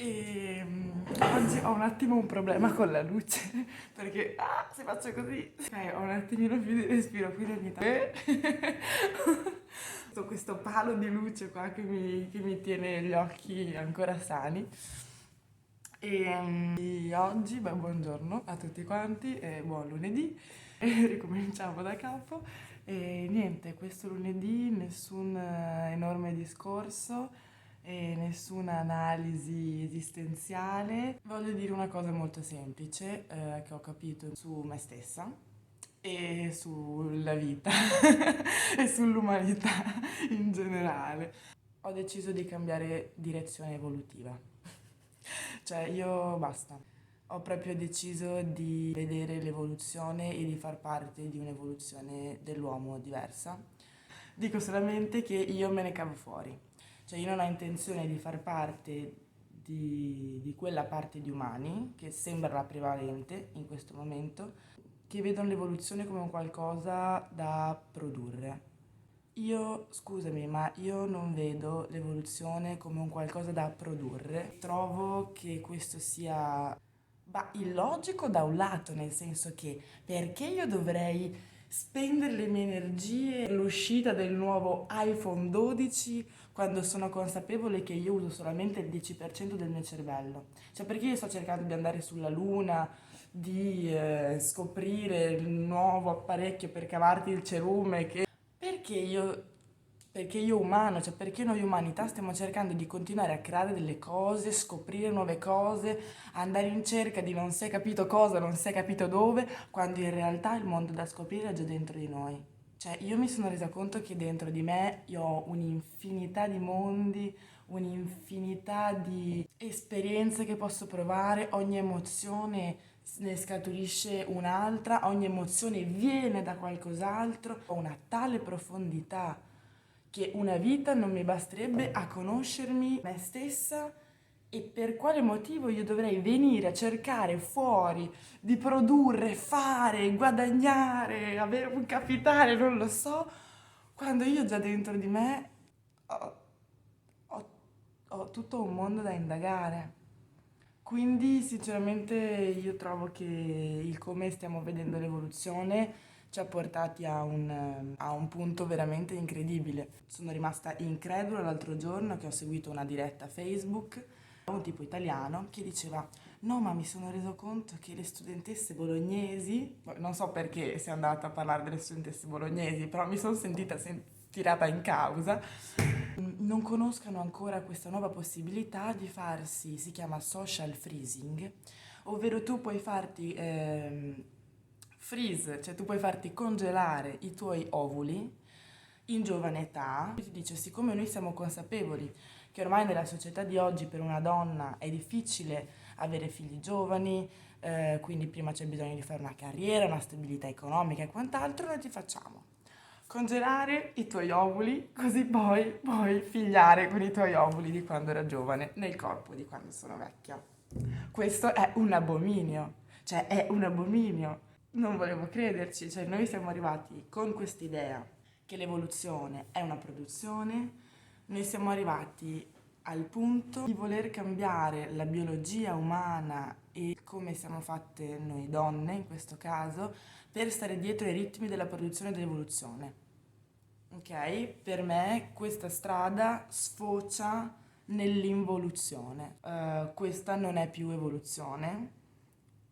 Oggi ho un attimo un problema con la luce, perché se faccio così, ho un attimino più di respiro, quindi ogni tanto questo palo di luce qua che mi tiene gli occhi ancora sani. E oggi, beh, buongiorno a tutti quanti, buon lunedì, e ricominciamo da capo. E niente, questo lunedì nessun enorme discorso e nessuna analisi esistenziale. Voglio dire una cosa molto semplice che ho capito su me stessa e sulla vita e sull'umanità in generale. Ho deciso di cambiare direzione evolutiva. Cioè io basta. Ho proprio deciso di vedere l'evoluzione e di far parte di un'evoluzione dell'uomo diversa. Dico solamente che io me ne cavo fuori. Cioè io non ho intenzione di far parte di quella parte di umani che sembra la prevalente in questo momento, che vedono l'evoluzione come un qualcosa da produrre. Io, scusami, ma io non vedo l'evoluzione come un qualcosa da produrre. Trovo che questo sia, illogico da un lato, nel senso che perché io dovrei spendere le mie energie per l'uscita del nuovo iPhone 12 quando sono consapevole che io uso solamente il 10% del mio cervello? Cioè perché io sto cercando di andare sulla Luna, di scoprire il nuovo apparecchio per cavarti il cerume che perché io umano, cioè perché noi umanità stiamo cercando di continuare a creare delle cose, scoprire nuove cose, andare in cerca di non si è capito cosa, non si è capito dove, quando in realtà il mondo da scoprire è già dentro di noi. Cioè io mi sono resa conto che dentro di me io ho un'infinità di mondi, un'infinità di esperienze che posso provare, ogni emozione ne scaturisce un'altra, ogni emozione viene da qualcos'altro, ho una tale profondità che una vita non mi basterebbe a conoscermi me stessa e per quale motivo io dovrei venire a cercare fuori di produrre, fare, guadagnare, avere un capitale, non lo so, quando io già dentro di me ho, ho- ho tutto un mondo da indagare. Quindi sinceramente io trovo che il come stiamo vedendo l'evoluzione ci ha portati a un punto veramente incredibile. Sono rimasta incredula l'altro giorno che ho seguito una diretta Facebook, un tipo italiano che diceva: no, ma mi sono reso conto che le studentesse bolognesi, non so perché sia andata a parlare delle studentesse bolognesi, però mi sono sentita tirata in causa, non conoscano ancora questa nuova possibilità di farsi, si chiama social freezing, ovvero tu puoi farti freeze, cioè tu puoi farti congelare i tuoi ovuli in giovane età. Ti dice, siccome noi siamo consapevoli che ormai nella società di oggi per una donna è difficile avere figli giovani, quindi prima c'è bisogno di fare una carriera, una stabilità economica e quant'altro, noi ti facciamo congelare i tuoi ovuli, così poi puoi figliare con i tuoi ovuli di quando era giovane nel corpo di quando sono vecchia. Questo è un abominio, cioè è un abominio. Non volevo crederci, cioè noi siamo arrivati con quest'idea che l'evoluzione è una produzione, noi siamo arrivati al punto di voler cambiare la biologia umana e come siamo fatte noi donne in questo caso per stare dietro ai ritmi della produzione e dell'evoluzione. Ok? Per me questa strada sfocia nell'involuzione. Questa non è più evoluzione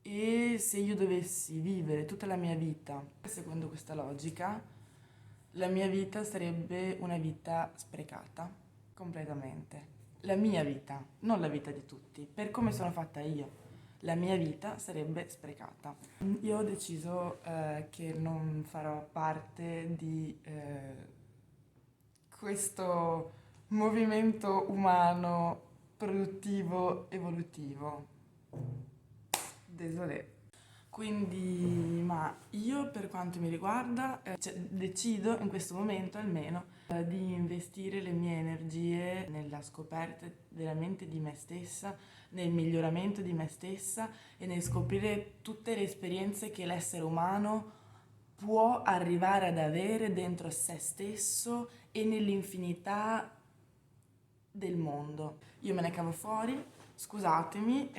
e se io dovessi vivere tutta la mia vita secondo questa logica, la mia vita sarebbe una vita sprecata, completamente. La mia vita, non la vita di tutti, per come sono fatta io. La mia vita sarebbe sprecata. Io ho deciso che non farò parte di questo movimento umano produttivo evolutivo. Désolé. Quindi, ma io per quanto mi riguarda, decido in questo momento almeno di investire le mie energie nella scoperta veramente di me stessa, nel miglioramento di me stessa e nel scoprire tutte le esperienze che l'essere umano può arrivare ad avere dentro se stesso e nell'infinità del mondo. Io me ne cavo fuori, Scusatemi,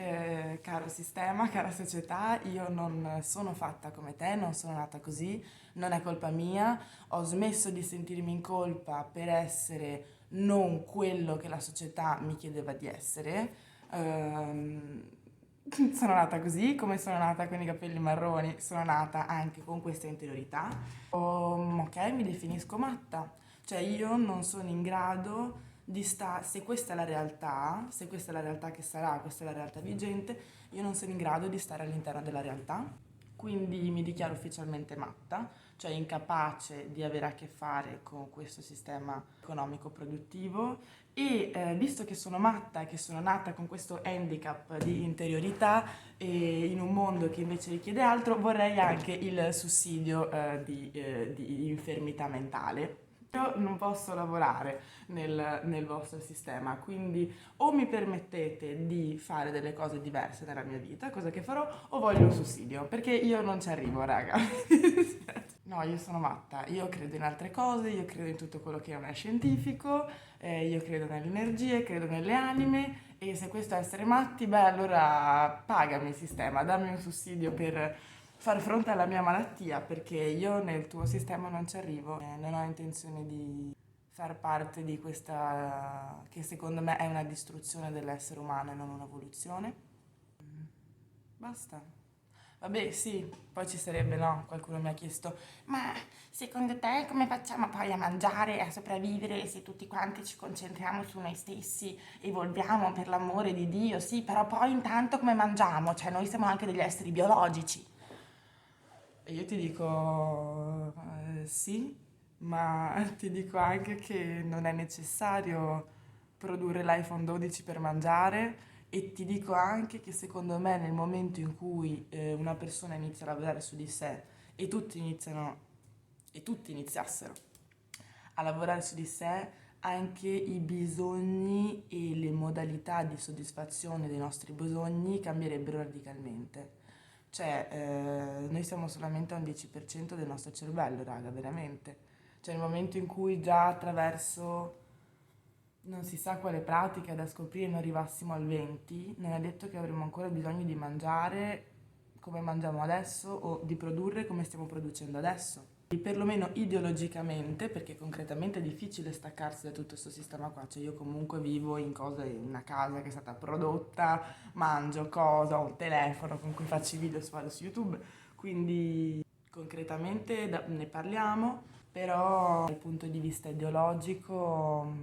caro sistema, cara società, io non sono fatta come te, non sono nata così, non è colpa mia, ho smesso di sentirmi in colpa per essere non quello che la società mi chiedeva di essere. Ehm, sono nata così, come sono nata con i capelli marroni, sono nata anche con questa interiorità. Ok, mi definisco matta, cioè io non sono in grado di stare, se questa è la realtà, se questa è la realtà che sarà, questa è la realtà vigente, io non sono in grado di stare all'interno della realtà, quindi mi dichiaro ufficialmente matta, cioè incapace di avere a che fare con questo sistema economico produttivo e visto che sono matta e che sono nata con questo handicap di interiorità e in un mondo che invece richiede altro, vorrei anche il sussidio di infermità mentale. Io non posso lavorare nel vostro sistema, quindi o mi permettete di fare delle cose diverse nella mia vita, cosa che farò, o voglio un sussidio, perché io non ci arrivo, raga. No, io sono matta, io credo in altre cose, io credo in tutto quello che non è scientifico, io credo nelle energie, credo nelle anime e se questo è essere matti, beh allora pagami sistema, dammi un sussidio per far fronte alla mia malattia perché io nel tuo sistema non ci arrivo e non ho intenzione di far parte di questa che secondo me è una distruzione dell'essere umano e non un'evoluzione. Basta. Vabbè, sì, poi ci sarebbe, no? Qualcuno mi ha chiesto, ma secondo te come facciamo poi a mangiare e a sopravvivere se tutti quanti ci concentriamo su noi stessi, evolviamo per l'amore di Dio? Sì, però poi intanto come mangiamo? Cioè noi siamo anche degli esseri biologici. E io ti dico sì, ma ti dico anche che non è necessario produrre l'iPhone 12 per mangiare e ti dico anche che secondo me nel momento in cui una persona inizia a lavorare su di sé e tutti iniziassero a lavorare su di sé, anche i bisogni e le modalità di soddisfazione dei nostri bisogni cambierebbero radicalmente. Cioè, noi siamo solamente a un 10% del nostro cervello, raga, veramente. Cioè, nel momento in cui già attraverso non si sa quale pratica da scoprire non arrivassimo al 20, non è detto che avremo ancora bisogno di mangiare come mangiamo adesso o di produrre come stiamo producendo adesso. E perlomeno ideologicamente, perché concretamente è difficile staccarsi da tutto questo sistema qua, cioè io comunque vivo in una casa che è stata prodotta, mangio cosa, ho un telefono con cui faccio i video vado su YouTube, quindi concretamente ne parliamo, però dal punto di vista ideologico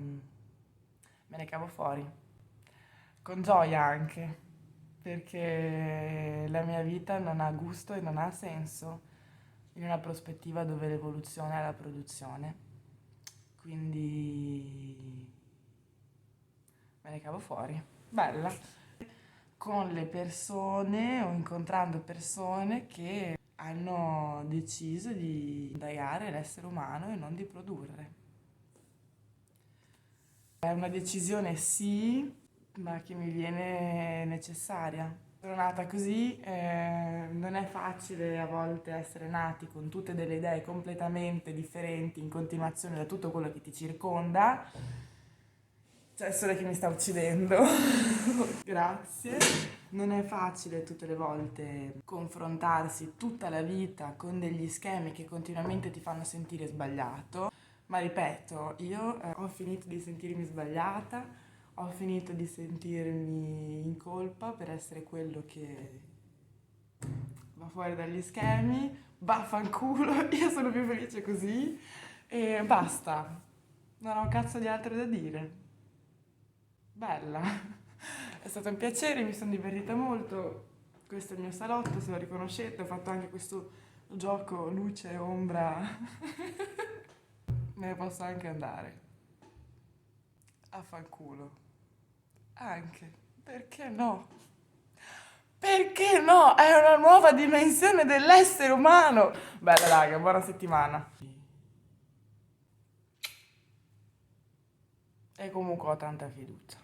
me ne cavo fuori, con gioia anche, perché la mia vita non ha gusto e non ha senso in una prospettiva dove l'evoluzione è la produzione. Quindi me ne cavo fuori. Bella. Con le persone o incontrando persone che hanno deciso di indagare l'essere umano e non di produrre. È una decisione sì, ma che mi viene necessaria. Sono nata così, non è facile a volte essere nati con tutte delle idee completamente differenti in continuazione da tutto quello che ti circonda. Cioè, solo che mi sta uccidendo. Grazie. Non è facile tutte le volte confrontarsi tutta la vita con degli schemi che continuamente ti fanno sentire sbagliato. Ma ripeto, io ho finito di sentirmi sbagliata, ho finito di sentirmi in colpa per essere quello che va fuori dagli schemi, vaffanculo, io sono più felice così e basta, non ho un cazzo di altro da dire. Bella, è stato un piacere, mi sono divertita molto, questo è il mio salotto, se lo riconoscete, ho fatto anche questo gioco luce e ombra, me ne posso anche andare, affanculo, anche, perché no? Perché no? È una nuova dimensione dell'essere umano. Bella raga, buona settimana. E comunque ho tanta fiducia.